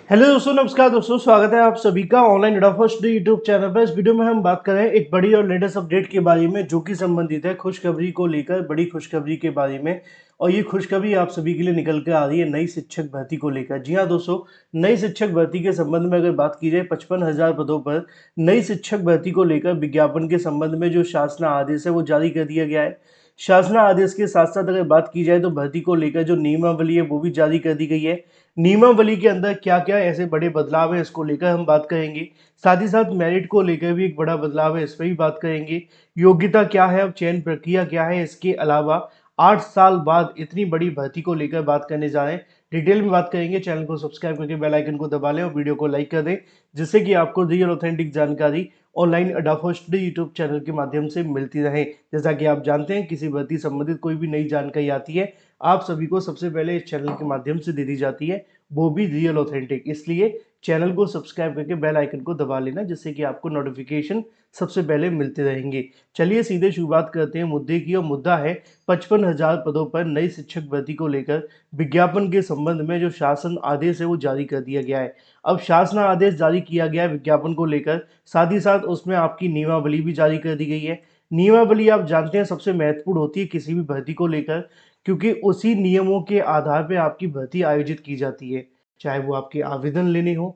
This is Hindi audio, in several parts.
हेलो दोस्तों, नमस्कार दोस्तों। स्वागत है आप सभी का ऑनलाइन एडा फर्स्ट यूट्यूब चैनल पर। इस वीडियो में हम बात कर रहे हैं एक बड़ी और लेटेस्ट अपडेट के बारे में, जो कि संबंधित है खुशखबरी को लेकर, बड़ी खुशखबरी के बारे में। और ये खुशखबरी आप सभी के लिए निकल कर आ रही है नई शिक्षक भर्ती को लेकर। जी हाँ दोस्तों, नई शिक्षक भर्ती के संबंध में अगर बात की जाए, 55,000 पदों पर नई शिक्षक भर्ती को लेकर विज्ञापन के संबंध में जो शासन आदेश है वो जारी कर दिया गया है। शासन आदेश के साथ साथ अगर बात की जाए तो भर्ती को लेकर जो नियमावली है वो भी जारी कर दी गई है। नियमावली के अंदर क्या क्या ऐसे बड़े बदलाव है, इसको लेकर हम बात करेंगे। साथ ही साथ मेरिट को लेकर भी एक बड़ा बदलाव है, इस पर भी बात करेंगे। योग्यता क्या है, अब चयन प्रक्रिया क्या है, इसके अलावा 8 साल बाद इतनी बड़ी भर्ती को लेकर बात करने जा रहे हैं। डिटेल में बात करेंगे। चैनल को सब्सक्राइब करके बेल आइकन को दबा लें और वीडियो को लाइक कर दें, जिससे कि आपको रियल ऑथेंटिक जानकारी ऑनलाइन अडाफा स्टडी यूट्यूब चैनल के माध्यम से मिलती रहे। जैसा कि आप जानते हैं, किसी भर्ती संबंधित कोई भी नई जानकारी आती है, आप सभी को सबसे पहले इस चैनल के माध्यम से दे दी जाती है, वो भी रियल ऑथेंटिक। इसलिए चैनल को सब्सक्राइब करके बेल आइकन को दबा लेना, जिससे कि आपको नोटिफिकेशन सबसे पहले मिलते रहेंगे। चलिए सीधे शुरुआत करते हैं मुद्दे की, और मुद्दा है 55,000 पदों पर नई शिक्षक भर्ती को लेकर विज्ञापन के संबंध में जो शासन आदेश है वो जारी कर दिया गया है। अब शासन आदेश जारी किया गया है विज्ञापन को लेकर, साथ ही साथ उसमें आपकी नियमावली भी जारी कर दी गई है। नियमावली आप जानते हैं सबसे महत्वपूर्ण होती है किसी भी भर्ती को लेकर, क्योंकि उसी नियमों के आधार पर आपकी भर्ती आयोजित की जाती है। चाहे वो आपके आवेदन लेने हो,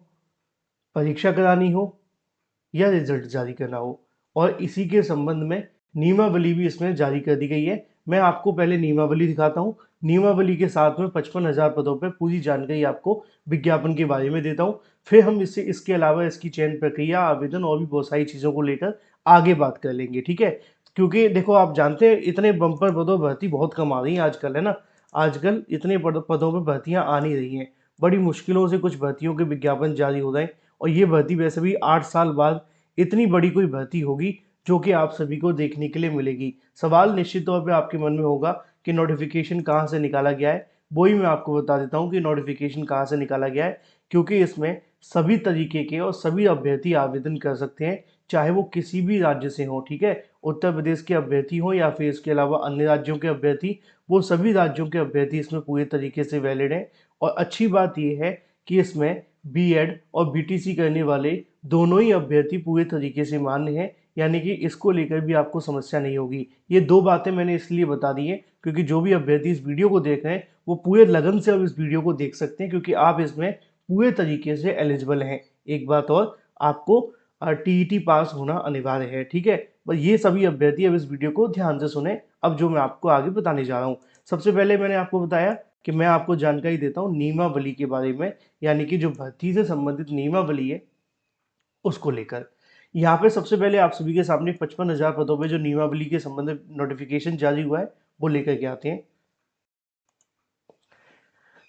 परीक्षा करानी हो, या रिजल्ट जारी करना हो। और इसी के संबंध में नियमावली भी इसमें जारी कर दी गई है। मैं आपको पहले नियमावली दिखाता हूँ। नियमावली के साथ में 55,000 पदों पर पूरी जानकारी आपको विज्ञापन के बारे में देता हूँ। फिर हम इसके अलावा इसकी चयन प्रक्रिया, आवेदन और भी बहुत सारी चीज़ों को लेकर आगे बात कर लेंगे, ठीक है। क्योंकि देखो, आप जानते हैं इतने बम्पर पदों पर भर्ती बहुत कम आ रही है आजकल, है ना। आजकल इतने पदों पर भर्तियाँ आ नहीं रही हैं। बड़ी मुश्किलों से कुछ भर्तियों के विज्ञापन जारी हो रहे हैं। और ये भर्ती वैसे भी 8 साल बाद इतनी बड़ी कोई भर्ती होगी जो कि आप सभी को देखने के लिए मिलेगी। सवाल निश्चित तौर पे आपके मन में होगा कि नोटिफिकेशन कहाँ से निकाला गया है। वही मैं आपको बता देता हूँ कि नोटिफिकेशन कहाँ से निकाला गया है, क्योंकि इसमें सभी तरीके के और सभी अभ्यर्थी आवेदन कर सकते हैं, चाहे वो किसी भी राज्य से हो, ठीक है। उत्तर प्रदेश के अभ्यर्थी हो या फिर इसके अलावा अन्य राज्यों के अभ्यर्थी, वो सभी राज्यों के अभ्यर्थी इसमें पूरे तरीके से वैलिड हैं। और अच्छी बात यह है कि इसमें बीएड और बीटीसी करने वाले दोनों ही अभ्यर्थी पूरे तरीके से मान्य हैं, यानी कि इसको लेकर भी आपको समस्या नहीं होगी। ये दो बातें मैंने इसलिए बता दी हैं क्योंकि जो भी अभ्यर्थी इस वीडियो को देख रहे हैं वो पूरे लगन से अब इस वीडियो को देख सकते हैं, क्योंकि आप इसमें पूरे तरीके से एलिजिबल हैं। एक बात और, आपको टीईटी पास होना अनिवार्य है, ठीक है। बस ये सभी अभ्यर्थी अब इस वीडियो को ध्यान से सुने। अब जो मैं आपको आगे बताने जा रहा हूँ, सबसे पहले मैंने आपको बताया कि मैं आपको जानकारी देता हूँ नियमावली के बारे में, यानी कि जो भर्ती से संबंधित नियमावली है उसको लेकर। यहाँ पे सबसे पहले आप सभी के सामने 55,000 पदों पे जो नियमावली के संबंध में नोटिफिकेशन जारी हुआ है वो लेकर के आते हैं।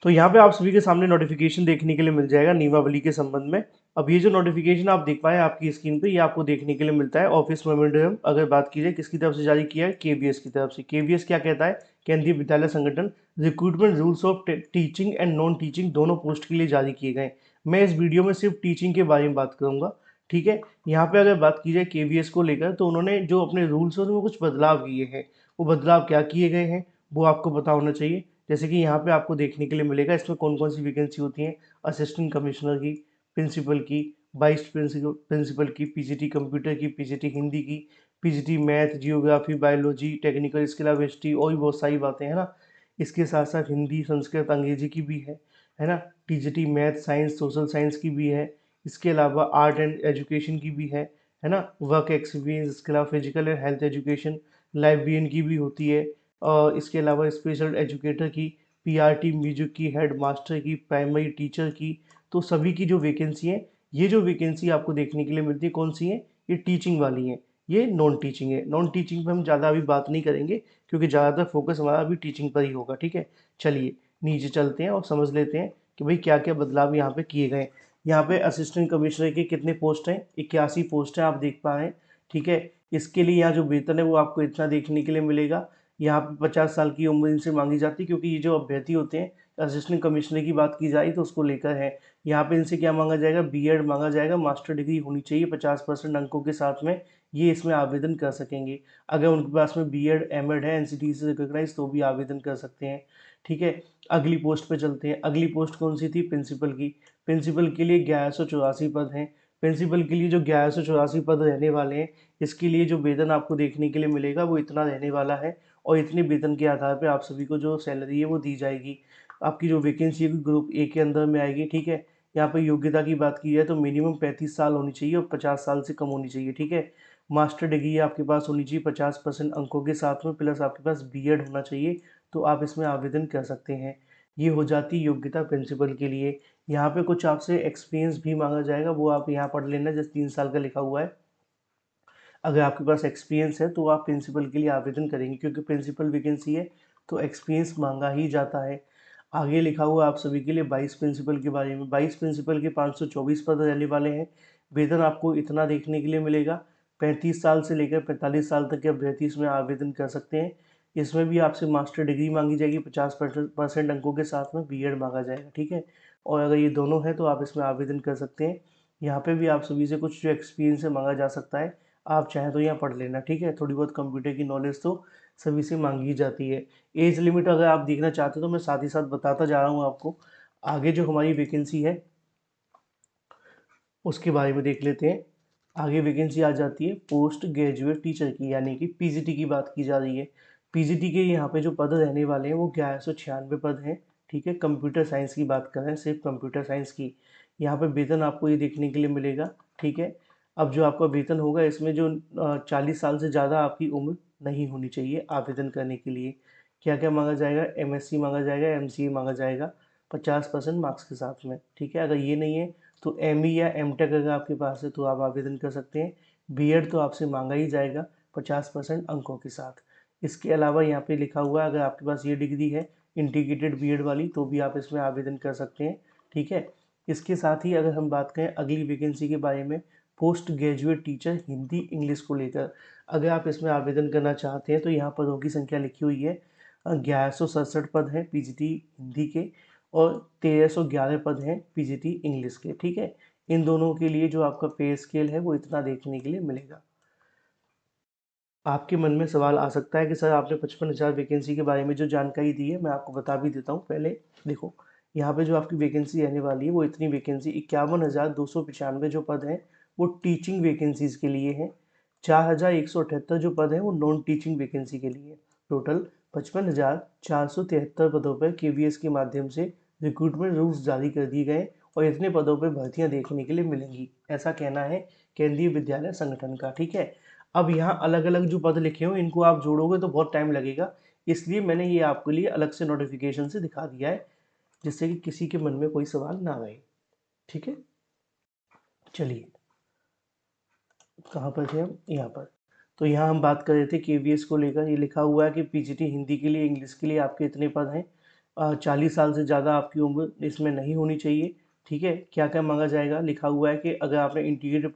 तो यहाँ पे आप सभी के सामने नोटिफिकेशन देखने के लिए मिल जाएगा नियमावली के संबंध में। अब ये जो नोटिफिकेशन आप देख पाए आपकी स्क्रीन पे, ये आपको देखने के लिए मिलता है ऑफिस मेमोरेंडम। अगर बात की जाए किसकी तरफ से जारी किया है, केवीएस की तरफ से। केवीएस क्या कहता है, केंद्रीय विद्यालय संगठन, recruitment rules of teaching and non teaching दोनों पोस्ट के लिए जारी किए गए। मैं इस वीडियो में सिर्फ टीचिंग के बारे में बात करूंगा, ठीक है। यहाँ पे अगर बात की जाए केवीएस को लेकर, तो उन्होंने जो अपने रूल्स है उसमें कुछ बदलाव किए हैं। वो बदलाव क्या किए गए हैं वो आपको पता होना चाहिए। जैसे कि यहाँ पे आपको देखने के लिए मिलेगा इसमें कौन कौन सी वैकेंसी होती हैं। असिस्टेंट कमिश्नर की, प्रिंसिपल की, वाइस प्रिंसिपल की, पीजीटी कंप्यूटर की, पीजीटी हिंदी की, PGT math, geography, biology, technical, इसके अलावा हिस्ट्री और भी बहुत सारी बातें हैं ना। इसके साथ साथ हिंदी, संस्कृत, अंग्रेजी की भी है ना। TGT math, science, social science की भी है। इसके अलावा आर्ट एंड एजुकेशन की भी है ना। वर्क एक्सपीरियंस, इसके अलावा physical and health education, librarian की भी होती है। और इसके अलावा स्पेशल एजुकेटर की, पीआरटी म्यूजिक की, हेड मास्टर की, प्राइमरी टीचर की। तो सभी की जो वैकेंसी है, ये जो वैकेंसी आपको देखने के लिए मिलती है कौन सी है, ये टीचिंग वाली हैं। ये नॉन टीचिंग है। नॉन टीचिंग पर हम ज़्यादा अभी बात नहीं करेंगे, क्योंकि ज़्यादातर फोकस हमारा अभी टीचिंग पर ही होगा, ठीक है। चलिए नीचे चलते हैं और समझ लेते हैं कि भाई क्या क्या बदलाव यहाँ पे किए गए। यहाँ पे असिस्टेंट कमिश्नर के कितने पोस्ट हैं, 81 पोस्ट हैं, आप देख पा रहे हैं, ठीक है। इसके लिए यहाँ जो वेतन है वो आपको इतना देखने के लिए मिलेगा। यहाँ पे 50 साल की उम्र इनसे मांगी जाती है, क्योंकि ये जो अभ्यर्थी होते हैं, असिस्टेंट कमिश्नर की बात की जाए तो उसको लेकर है। यहाँ पे इनसे क्या मांगा जाएगा, बीएड मांगा जाएगा, मास्टर डिग्री होनी चाहिए 50% अंकों के साथ में, ये इसमें आवेदन कर सकेंगे। अगर उनके पास में बीएड एमएड है एनसीटीई से रिकॉग्नाइज, तो भी आवेदन कर सकते हैं, ठीक है। अगली पोस्ट पे चलते हैं। अगली पोस्ट कौन सी थी? प्रिंसिपल की। प्रिंसिपल के लिए 1184 पद हैं। प्रिंसिपल के लिए जो 1184 पद रहने वाले हैं, इसके लिए जो वेतन आपको देखने के लिए मिलेगा वो इतना रहने वाला है, और इतने वेतन के आधार पे आप सभी को जो सैलरी है वो दी जाएगी। आपकी जो वैकेंसी है ग्रुप ए के अंदर में आएगी, ठीक है। यहाँ पे योग्यता की बात की जाए तो मिनिमम 35 साल होनी चाहिए और 50 साल से कम होनी चाहिए, ठीक है। मास्टर डिग्री आपके पास होनी चाहिए 50% अंकों के साथ में, प्लस आपके पास बीएड होना चाहिए, तो आप इसमें आवेदन कर सकते हैं। ये हो जाती है योग्यता प्रिंसिपल के लिए। यहाँ पे कुछ आपसे एक्सपीरियंस भी मांगा जाएगा, वो आप यहाँ पढ़ लेना, जैसे 3 साल का लिखा हुआ है। अगर आपके पास एक्सपीरियंस है तो आप प्रिंसिपल के लिए आवेदन करेंगे, क्योंकि प्रिंसिपल वैकेंसी है तो एक्सपीरियंस मांगा ही जाता है। आगे लिखा हुआ आप सभी के लिए 22 प्रिंसिपल के बारे में। 22 प्रिंसिपल के 524 पद रहने वाले हैं। वेतन आपको इतना देखने के लिए मिलेगा। 35 साल से लेकर 45 साल तक के अभ्यर्थी इसमें आवेदन कर सकते हैं। इसमें भी आपसे मास्टर डिग्री मांगी जाएगी, 50% अंकों के साथ में बीएड मांगा जाएगा, ठीक है। और अगर ये दोनों है तो आप इसमें आवेदन कर सकते हैं। यहाँ पे भी आप सभी से कुछ जो एक्सपीरियंस है मांगा जा सकता है, आप चाहें तो यहाँ पढ़ लेना, ठीक है। थोड़ी बहुत कंप्यूटर की नॉलेज तो सभी से मांगी जाती है। एज लिमिट अगर आप देखना चाहते हो तो मैं साथ ही साथ बताता जा रहा हूँ आपको। आगे जो हमारी वैकेंसी है उसके बारे में देख लेते हैं। आगे वैकेंसी आ जाती है पोस्ट ग्रेजुएट टीचर की, यानी कि पीजीटी की बात की जा रही है। पीजीटी के यहाँ पे जो पद रहने वाले हैं वो 1196 पद हैं, ठीक है। कंप्यूटर साइंस की बात कर रहे हैं, सिर्फ कंप्यूटर साइंस की। यहाँ पे वेतन आपको ये देखने के लिए मिलेगा, ठीक है। अब जो आपका वेतन होगा इसमें जो 40 साल से ज़्यादा आपकी उम्र नहीं होनी चाहिए आवेदन करने के लिए। क्या क्या मांगा जाएगा? एमएससी मांगा जाएगा, एमसीए मांगा जाएगा 50% मार्क्स के साथ में, ठीक है। अगर ये नहीं है तो एमई या एमटेक अगर आपके पास है तो आप आवेदन कर सकते हैं। बीएड तो आपसे मांगा ही जाएगा 50% अंकों के साथ। इसके अलावा यहाँ पे लिखा हुआ है अगर आपके पास ये डिग्री है इंटीग्रेटेड बीएड वाली तो भी आप इसमें आवेदन कर सकते हैं, ठीक है। इसके साथ ही अगर हम बात करें अगली वैकेंसी के बारे में, post graduate teacher Hindi English को लेकर, अगर आप इसमें आवेदन करना चाहते हैं तो यहाँ पदों की संख्या लिखी हुई है। 1167 पद हैं पीजीटी हिंदी के, और 1311 पद हैं पीजीटी इंग्लिश के, ठीक है। इन दोनों के लिए जो आपका पे स्केल है वो इतना देखने के लिए मिलेगा। आपके मन में सवाल आ सकता है कि सर आपने 55,000 वैकेंसी के बारे में जो जानकारी दी है मैं आपको बता भी देता हूँ। पहले देखो, यहाँ पे जो आपकी वैकेंसी रहने वाली है वो इतनी वैकेंसी 51,295 जो पद हैं वो टीचिंग वैकेंसीज के लिए हैं। 4,178 जो पद हैं वो नॉन टीचिंग वैकेंसी के लिए। टोटल 55,473 पदों पर केवीएस के माध्यम से रिक्रूटमेंट रूल्स जारी कर दिए गए, और इतने पदों पर भर्तियां देखने के लिए मिलेंगी, ऐसा कहना है केंद्रीय विद्यालय संगठन का, ठीक है। अब यहाँ अलग अलग जो पद लिखे हुए इनको आप जोड़ोगे तो बहुत टाइम लगेगा, इसलिए मैंने ये आपके लिए अलग से नोटिफिकेशन से दिखा दिया है, जिससे कि किसी के मन में कोई सवाल ना रहे, ठीक है। चलिए, कहाँ पर थे हम? यहाँ पर। तो यहाँ हम बात कर रहे थे केवीएस को लेकर। ये लिखा हुआ है कि पीजीटी हिंदी के लिए इंग्लिश के लिए आपके इतने पद हैं। 40 साल से ज़्यादा आपकी उम्र इसमें नहीं होनी चाहिए, ठीक है। क्या क्या मांगा जाएगा? लिखा हुआ है कि अगर आपने इंटीग्रेटेड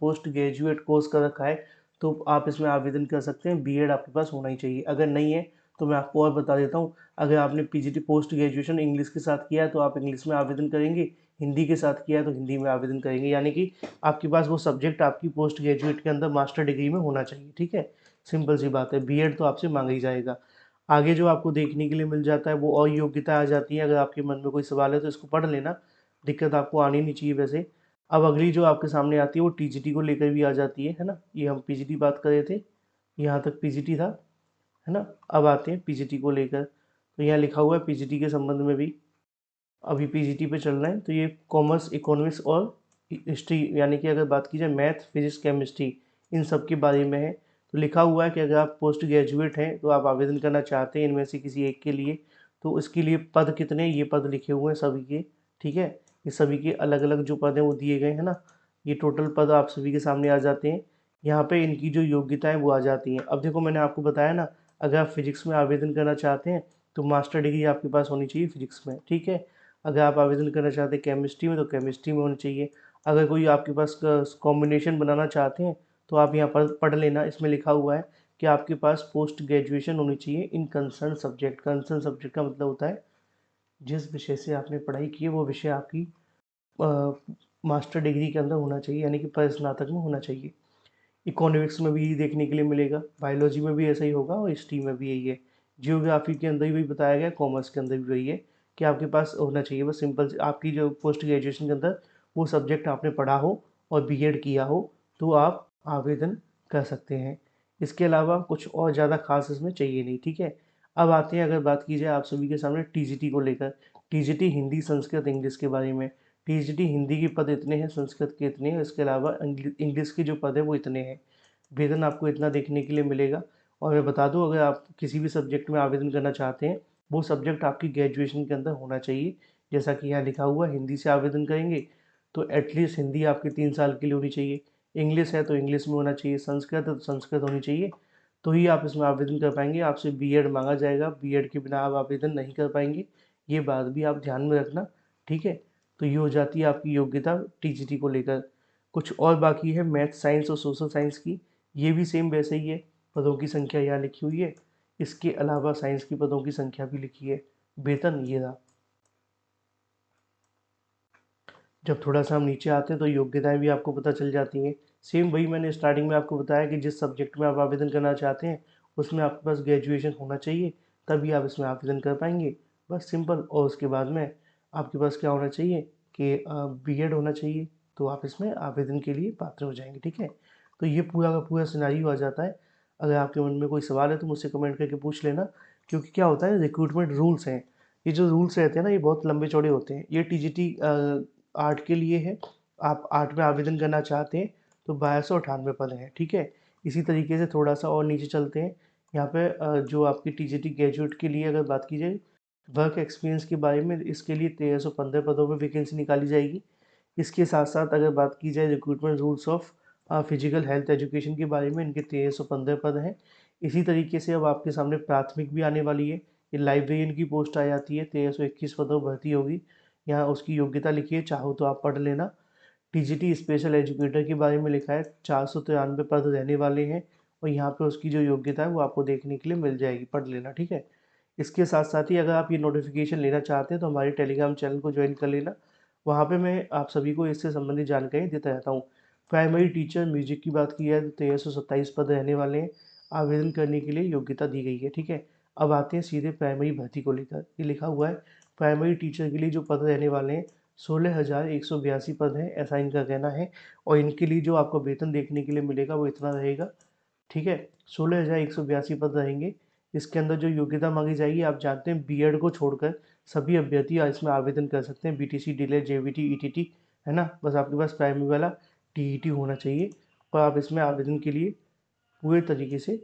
पोस्ट ग्रेजुएट कोर्स कर रखा है तो आप इसमें आवेदन कर सकते हैं। बीएड आपके पास होना ही चाहिए। अगर नहीं है तो मैं आपको और बता देता हूँ, अगर आपने पीजीटी पोस्ट ग्रेजुएशन इंग्लिश के साथ किया है तो आप इंग्लिश में आवेदन करेंगे, हिंदी के साथ किया है तो हिंदी में आवेदन करेंगे, यानी कि आपके पास वो सब्जेक्ट आपकी पोस्ट ग्रेजुएट के अंदर मास्टर डिग्री में होना चाहिए, ठीक है। सिंपल सी बात है, बीएड तो आपसे मांगा ही जाएगा। आगे जो आपको देखने के लिए मिल जाता है वो और योग्यता आ जाती है। अगर आपके मन में कोई सवाल है तो इसको पढ़ लेना, दिक्कत आपको आनी नहीं चाहिए वैसे। अब अगली जो आपके सामने आती है वो टीजीटी को लेकर भी आ जाती है ना। ये हम पीजीटी बात कर रहे थे, यहाँ तक पीजीटी था, है ना। अब आते हैं पीजीटी को लेकर, तो यहाँ लिखा हुआ है पीजीटी के संबंध में भी, अभी पीजीटी पे चल रहे हैं। तो ये कॉमर्स, इकोनॉमिक्स और हिस्ट्री, यानी कि अगर बात की जाए मैथ, फिजिक्स, केमिस्ट्री, इन सब के बारे में है। तो लिखा हुआ है कि अगर आप पोस्ट ग्रेजुएट हैं तो आप आवेदन करना चाहते हैं इनमें से किसी एक के लिए, तो इसके लिए पद कितने, ये पद लिखे हुए हैं सभी के, ठीक है। ये सभी के अलग अलग जो पद हैं वो दिए गए हैं ना। ये टोटल पद आप सभी के सामने आ जाते हैं। यहाँ पे इनकी जो योग्यताएं वो आ जाती हैं। अब देखो, मैंने आपको बताया ना, अगर आप फिजिक्स में आवेदन करना चाहते हैं तो मास्टर डिग्री आपके पास होनी चाहिए फिजिक्स में, ठीक है। अगर आप आवेदन करना चाहते हैं केमिस्ट्री में तो केमिस्ट्री में होनी चाहिए। अगर कोई आपके पास कॉम्बिनेशन बनाना चाहते हैं तो आप यहाँ पर पढ़ लेना, इसमें लिखा हुआ है कि आपके पास पोस्ट ग्रेजुएशन होनी चाहिए इन कंसर्न सब्जेक्ट। कंसर्न सब्जेक्ट का मतलब होता है जिस विषय से आपने पढ़ाई की है वो विषय आपकी मास्टर डिग्री के अंदर होना चाहिए, यानी कि स्नातक में होना चाहिए। इकोनॉमिक्स में भी यही देखने के लिए मिलेगा, बायोलॉजी में भी ऐसा ही होगा और हिस्ट्री में भी यही है। जियोग्राफी के अंदर भी वही बताया गया, कॉमर्स के अंदर भी वही है कि आपके पास होना चाहिए बस सिंपल से आपकी जो पोस्ट ग्रेजुएशन के अंदर वो सब्जेक्ट आपने पढ़ा हो और बीएड किया हो तो आप आवेदन कर सकते हैं। इसके अलावा कुछ और ज़्यादा खास इसमें चाहिए नहीं, ठीक है। अब आते हैं, अगर बात की जाए आप सभी के सामने टीजीटी को लेकर, टीजीटी हिंदी संस्कृत इंग्लिश के बारे में। टीजीटी हिंदी के पद इतने हैं, संस्कृत के इतने हैं, इसके अलावा इंग्लिश के जो पद है वो इतने हैं। वेतन आपको इतना देखने के लिए मिलेगा। और मैं बता दूं, अगर आप किसी भी सब्जेक्ट में आवेदन करना चाहते हैं वो सब्जेक्ट आपकी ग्रेजुएशन के अंदर होना चाहिए। जैसा कि यहाँ लिखा हुआ है, हिंदी से आवेदन करेंगे तो एटलीस्ट हिंदी आपकी 3 साल के लिए होनी चाहिए, इंग्लिश है तो इंग्लिश में होना चाहिए, संस्कृत है तो संस्कृत होनी चाहिए, तो ही आप इसमें आवेदन कर पाएंगे। आपसे बीएड मांगा जाएगा, बीएड के बिना आप आवेदन नहीं कर पाएंगे, ये बात भी आप ध्यान में रखना, ठीक है। तो ये हो जाती है आपकी योग्यता टीजीटी को लेकर। कुछ और बाकी है मैथ साइंस और सोशल साइंस की, ये भी सेम वैसे ही है, पदों की संख्या यहाँ लिखी हुई है। इसके अलावा साइंस की पदों की संख्या भी लिखी है। वेतन ये रहा। जब थोड़ा सा हम नीचे आते हैं तो योग्यताएं भी आपको पता चल जाती हैं। सेम वही मैंने स्टार्टिंग में आपको बताया कि जिस सब्जेक्ट में आप आवेदन करना चाहते हैं उसमें आपके पास ग्रेजुएशन होना चाहिए, तभी आप इसमें आवेदन कर पाएंगे। बस सिंपल। और उसके बाद में आपके पास क्या होना चाहिए कि बीएड होना चाहिए, तो आप इसमें आवेदन के लिए पात्र हो जाएंगे, ठीक है। तो ये पूरा का पूरा सिनारियो आ जाता है। अगर आपके मन में कोई सवाल है तो मुझसे कमेंट करके पूछ लेना, क्योंकि क्या होता है, रिक्रूटमेंट रूल्स हैं, ये जो रूल्स रहते हैं ना ये बहुत लंबे चौड़े होते हैं। ये टीजीटी आर्ट के लिए है, आप आर्ट में आवेदन करना चाहते हैं तो 1298 पद हैं, ठीक है। इसी तरीके से थोड़ा सा और नीचे चलते हैं। यहाँ पे जो आपकी टीजीटी ग्रेजुएट के लिए अगर बात की जाए वर्क एक्सपीरियंस के बारे में, इसके लिए 1315 पदों में वैकेंसी निकाली जाएगी। इसके साथ साथ अगर बात की जाए recruitment rules of physical health education के बारे में, इनके 1315 पद हैं। इसी तरीके से अब आपके सामने प्राथमिक भी आने वाली है, ये लाइब्रेरियन की पोस्ट आ जाती है, 1321 पदों भर्ती होगी। यहाँ उसकी योग्यता लिखी है, चाहो तो आप पढ़ लेना। टीजीटी स्पेशल एजुकेटर के बारे में लिखा है, 493 पद रहने वाले हैं, और यहाँ पे उसकी जो योग्यता है वो आपको देखने के लिए मिल जाएगी, पढ़ लेना, ठीक है। इसके साथ साथ ही अगर आप ये नोटिफिकेशन लेना चाहते हैं तो हमारे टेलीग्राम चैनल को ज्वाइन कर लेना। वहाँ पे मैं आप सभी को इससे संबंधित जानकारी देता रहता हूँ। प्राइमरी टीचर म्यूजिक की बात की है तो 1327 पद रहने वाले हैं, आवेदन करने के लिए योग्यता दी गई है, ठीक है। अब आते हैं सीधे प्राइमरी भर्ती को लेकर। ये लिखा हुआ है प्राइमरी टीचर के लिए जो पद रहने वाले हैं 16,182 पद हैं, ऐसा इनका कहना है। और इनके लिए जो आपको वेतन देखने के लिए मिलेगा वो इतना रहेगा, ठीक है। 16,182 पद रहेंगे। इसके अंदर जो योग्यता मांगी जाएगी, आप जानते हैं बीएड को छोड़कर सभी अभ्यर्थी इसमें आवेदन कर सकते हैं, बीटीसी, डीएलएड, जेवीटी, ईटीटी, है ना। बस आपके पास प्राइमरी वाला टीईटी होना चाहिए और आप इसमें आवेदन के लिए पूरे तरीके से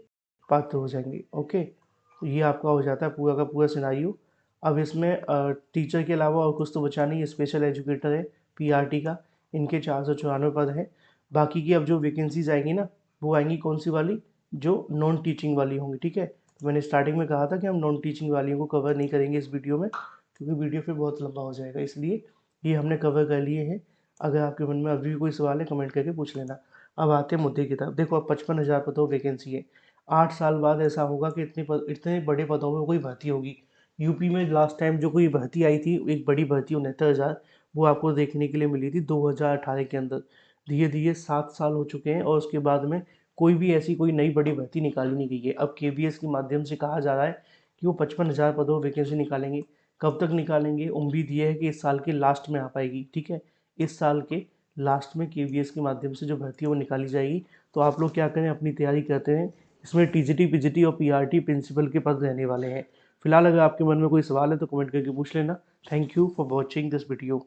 पात्र हो जाएंगे, ओके। तो ये आपका हो जाता है पूरा का पूरा सिनारियो। अब इसमें टीचर के अलावा और कुछ तो बचा नहीं, स्पेशल एजुकेटर है पीआरटी का, इनके 494 पद हैं। बाकी की अब जो वैकेंसीज आएंगी ना वो आएंगी कौन सी वाली, जो नॉन टीचिंग वाली होंगी, ठीक है। तो मैंने स्टार्टिंग में कहा था कि हम नॉन टीचिंग वालियों को कवर नहीं करेंगे इस वीडियो में, क्योंकि वीडियो फिर बहुत लंबा हो जाएगा, इसलिए ये हमने कवर कर लिए हैं। अगर आपके मन में अभी भी कोई सवाल है कमेंट करके पूछ लेना। अब आते हैं मुद्दे की तरफ। देखो अब 55,000 पदों वैकेंसी है, 8 साल बाद ऐसा होगा कि इतने बड़े पदों में कोई भर्ती होगी। यूपी में लास्ट टाइम जो कोई भर्ती आई थी, एक बड़ी भर्ती 69,000, वो आपको देखने के लिए मिली थी 2018 के अंदर। धीरे धीरे 7 साल हो चुके हैं और उसके बाद में कोई भी ऐसी कोई नई बड़ी भर्ती निकाली नहीं गई है। अब केवीएस के माध्यम से कहा जा रहा है कि वो 55,000 पदों वैकेंसी निकालेंगे। कब तक निकालेंगे, उम्मीद ये है कि इस साल के लास्ट में आ पाएगी, ठीक है। इस साल के लास्ट में केवीएस के माध्यम से जो भर्ती है वो निकाली जाएगी। तो आप लोग क्या करें, अपनी तैयारी करते हैं। इसमें टीजीटी, पीजीटी और पीआरटी प्रिंसिपल के पद रहने वाले हैं। फिलहाल अगर आपके मन में कोई सवाल है तो कमेंट करके पूछ लेना। Thank you for watching this video.